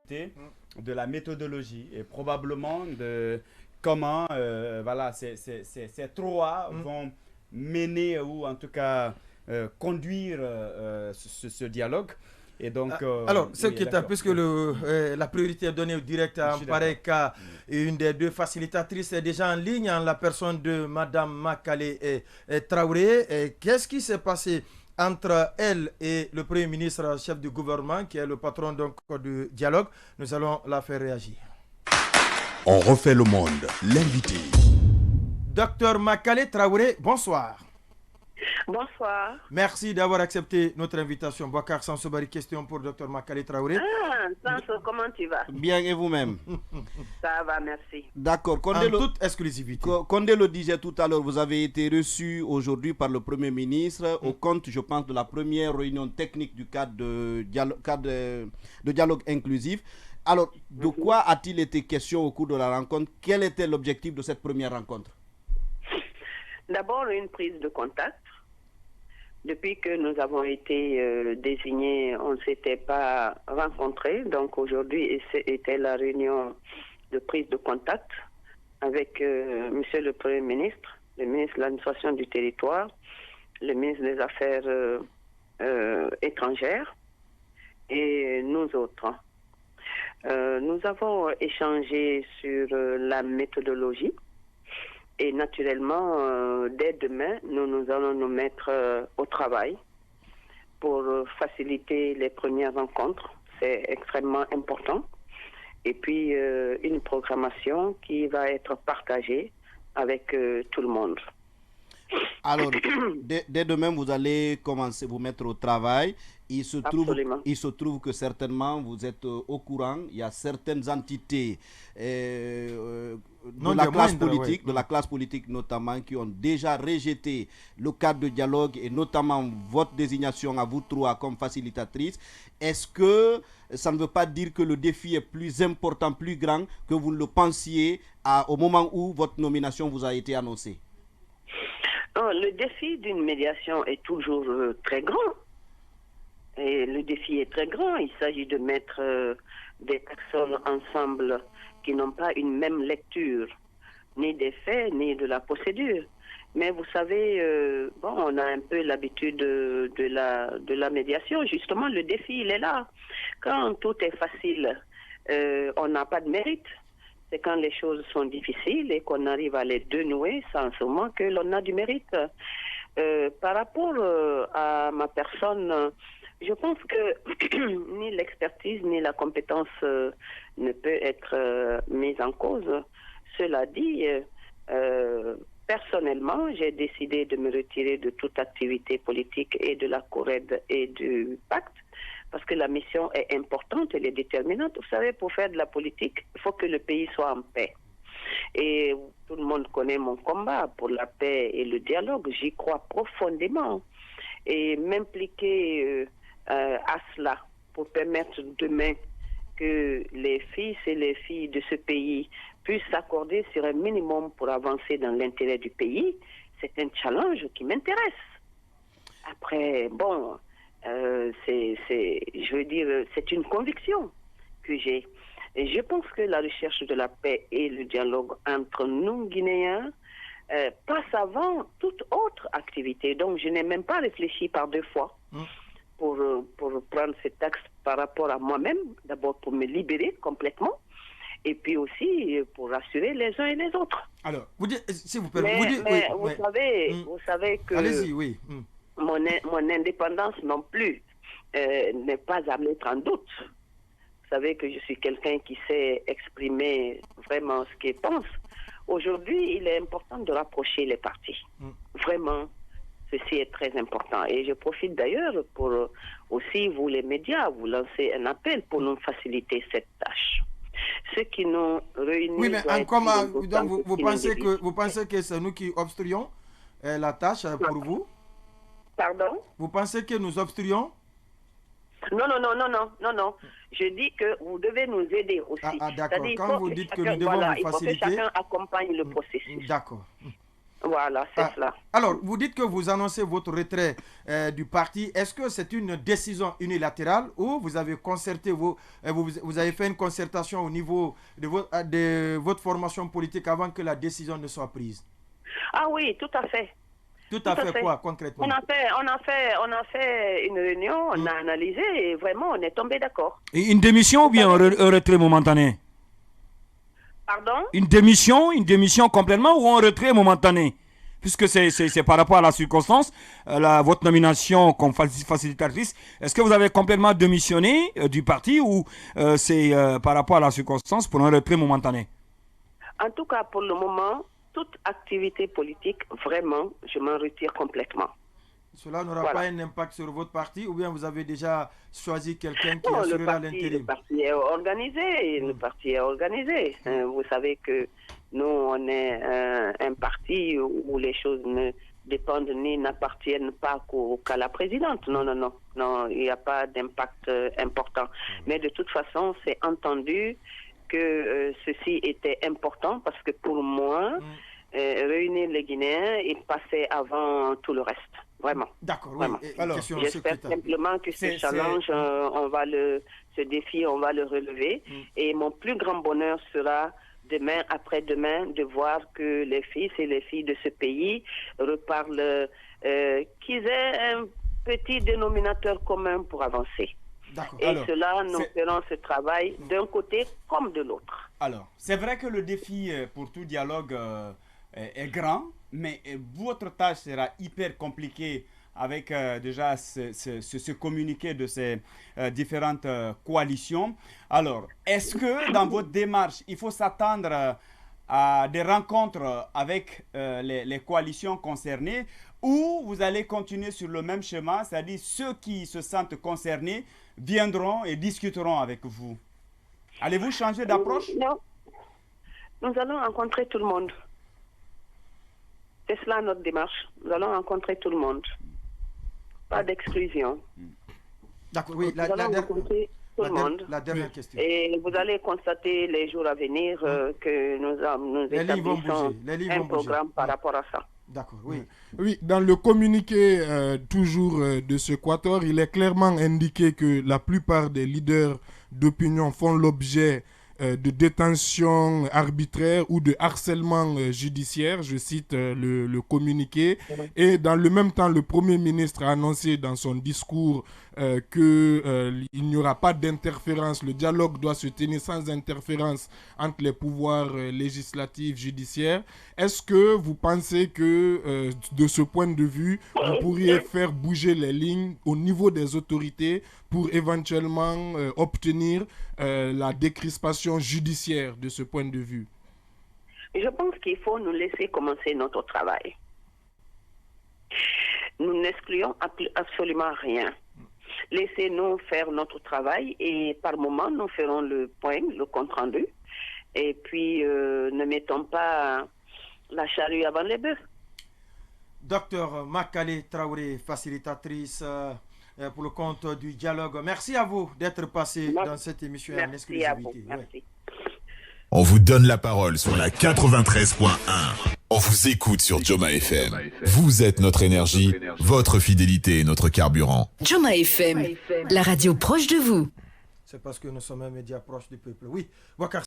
discuter de la méthodologie et probablement de comment voilà, ces trois vont mener ou en tout cas conduire ce dialogue. Et donc, alors, ce oui, qui est, puisque la priorité est donnée au direct en pareil cas, une des deux facilitatrices est déjà en ligne, en la personne de Madame Makale Traoré. Qu'est-ce qui s'est passé entre elle et le Premier ministre, chef du gouvernement, qui est le patron donc, du dialogue? Nous allons la faire réagir. On refait le monde, l'invité. Docteur Makale Traoré, bonsoir. Bonsoir. Merci d'avoir accepté notre invitation. Bouakar Sansobari, question pour Dr Makale Traoré. Sanso, comment tu vas? Bien, et vous-même? Ça va, merci. D'accord. En toute exclusivité. Condé le disait tout à l'heure, vous avez été reçu aujourd'hui par le Premier ministre au compte, je pense, de la première réunion technique du cadre de dialogue inclusif. Alors, de quoi a-t-il été question au cours de la rencontre? Quel était l'objectif de cette première rencontre? D'abord, une prise de contact. Depuis que nous avons été désignés, on ne s'était pas rencontrés. Donc aujourd'hui, c'était la réunion de prise de contact avec Monsieur le Premier ministre, le ministre de l'Administration du Territoire, le ministre des Affaires étrangères et nous autres. Nous avons échangé sur la méthodologie. Et naturellement, dès demain, nous allons nous mettre au travail pour faciliter les premières rencontres. C'est extrêmement important. Et puis, une programmation qui va être partagée avec tout le monde. Alors, dès demain, vous allez commencer à vous mettre au travail. Il se trouve que certainement, vous êtes au courant. Il y a certaines entités de la classe politique notamment, qui ont déjà rejeté le cadre de dialogue et notamment votre désignation à vous trois comme facilitatrice. Est-ce que ça ne veut pas dire que le défi est plus important, plus grand que vous le pensiez au moment où votre nomination vous a été annoncée? Le défi d'une médiation est toujours très grand. Et le défi est très grand. Il s'agit de mettre des personnes ensemble qui n'ont pas une même lecture, ni des faits, ni de la procédure. Mais vous savez, on a un peu l'habitude de la médiation. Justement, le défi, il est là. Quand tout est facile, on n'a pas de mérite. C'est quand les choses sont difficiles et qu'on arrive à les dénouer sans seulement que l'on a du mérite. Par rapport à ma personne, je pense que ni l'expertise ni la compétence ne peut être mise en cause. Cela dit, personnellement, j'ai décidé de me retirer de toute activité politique et de la CORED et du pacte, parce que la mission est importante, elle est déterminante. Vous savez, pour faire de la politique, il faut que le pays soit en paix. Et tout le monde connaît mon combat pour la paix et le dialogue. J'y crois profondément. Et m'impliquer à cela pour permettre demain que les fils et les filles de ce pays puissent s'accorder sur un minimum pour avancer dans l'intérêt du pays, c'est un challenge qui m'intéresse. Après, c'est une conviction que j'ai. Et je pense que la recherche de la paix et le dialogue entre nous, Guinéens, passe avant toute autre activité. Donc, je n'ai même pas réfléchi par deux fois pour prendre cet axe par rapport à moi-même. D'abord, pour me libérer complètement. Et puis aussi, pour rassurer les uns et les autres. Alors, vous dites, s'il vous plaît, vous savez que... Allez-y, oui. Mon indépendance non plus n'est pas à mettre en doute. Vous savez que je suis quelqu'un qui sait exprimer vraiment ce qu'il pense. Aujourd'hui, il est important de rapprocher les partis. Vraiment, ceci est très important. Et je profite d'ailleurs pour aussi, vous les médias, vous lancer un appel pour nous faciliter cette tâche. Ce qui nous réunit... Oui, mais comment, donc vous pensez que c'est nous qui obstruons la tâche pour vous? Pardon? Vous pensez que nous obstruons? Non. Je dis que vous devez nous aider aussi. D'accord. Quand vous dites que nous devons vous faciliter... Il faut que chacun accompagne le processus. D'accord. Voilà, c'est cela. Alors, vous dites que vous annoncez votre retrait du parti. Est-ce que c'est une décision unilatérale ou vous avez concerté, vous avez fait une concertation au niveau de votre formation politique avant que la décision ne soit prise? Ah oui, tout à fait. Tout à fait quoi, concrètement? On a fait une réunion, on a analysé et vraiment, on est tombé d'accord. Et une démission ou bien un retrait momentané? Pardon? Une démission complètement ou un retrait momentané? Puisque c'est par rapport à la circonstance, votre nomination comme facilitatrice, est-ce que vous avez complètement démissionné du parti ou c'est par rapport à la circonstance pour un retrait momentané? En tout cas, pour le moment, toute activité politique, vraiment, je m'en retire complètement. Cela n'aura pas un impact sur votre parti ou bien vous avez déjà choisi quelqu'un qui assurera l'intérim? Le parti est organisé. Le parti est organisé. Vous savez que nous, on est un parti où les choses ne dépendent ni n'appartiennent pas qu'à la présidente. Non, il n'y a pas d'impact important. Mais de toute façon, c'est entendu que ceci était important parce que pour moi, réunir les Guinéens et passer avant tout le reste. Vraiment. D'accord, oui. Alors, j'espère simplement que ce challenge, ce défi, on va le relever. Et mon plus grand bonheur sera demain, après-demain, de voir que les fils et les filles de ce pays reparlent, qu'ils aient un petit dénominateur commun pour avancer. Et alors, cela, nous ferons ce travail d'un côté comme de l'autre. Alors, c'est vrai que le défi pour tout dialogue est grand, mais votre tâche sera hyper compliquée avec déjà ce communiqué de ces différentes coalitions. Alors, est-ce que dans votre démarche, il faut s'attendre à des rencontres avec les coalitions concernées ou vous allez continuer sur le même schéma, c'est-à-dire ceux qui se sentent concernés viendront et discuteront avec vous? Allez-vous changer d'approche? Non. Nous allons rencontrer tout le monde. C'est cela notre démarche. Nous allons rencontrer tout le monde. Pas d'exclusion. D'accord, oui. Nous allons rencontrer tout le monde. La dernière question. Et vous allez constater les jours à venir que nous établissons un programme par rapport à ça. D'accord, oui. Oui, dans le communiqué toujours de ce quator, il est clairement indiqué que la plupart des leaders d'opinion font l'objet de détention arbitraire ou de harcèlement judiciaire, je cite le communiqué. Et dans le même temps, le Premier ministre a annoncé dans son discours qu'il n'y aura pas d'interférence, le dialogue doit se tenir sans interférence entre les pouvoirs législatifs, judiciaires. Est-ce que vous pensez que de ce point de vue, vous pourriez faire bouger les lignes au niveau des autorités pour éventuellement obtenir la décrispation judiciaire de ce point de vue? Je pense qu'il faut nous laisser commencer notre travail. Nous n'excluons absolument rien. Laissez-nous faire notre travail et par moment, nous ferons le point, le compte-rendu. Et puis, ne mettons pas la charrue avant les bœufs. Docteur Makale Traoré, facilitatrice pour le compte du dialogue. Merci à vous d'être passé dans cette émission en exclusivité. Merci. On vous donne la parole sur la 93.1. On vous écoute sur Joma FM. Vous êtes notre énergie, votre fidélité est notre carburant. Joma FM, la radio proche de vous. C'est parce que nous sommes un média proche du peuple. Oui, Wakar.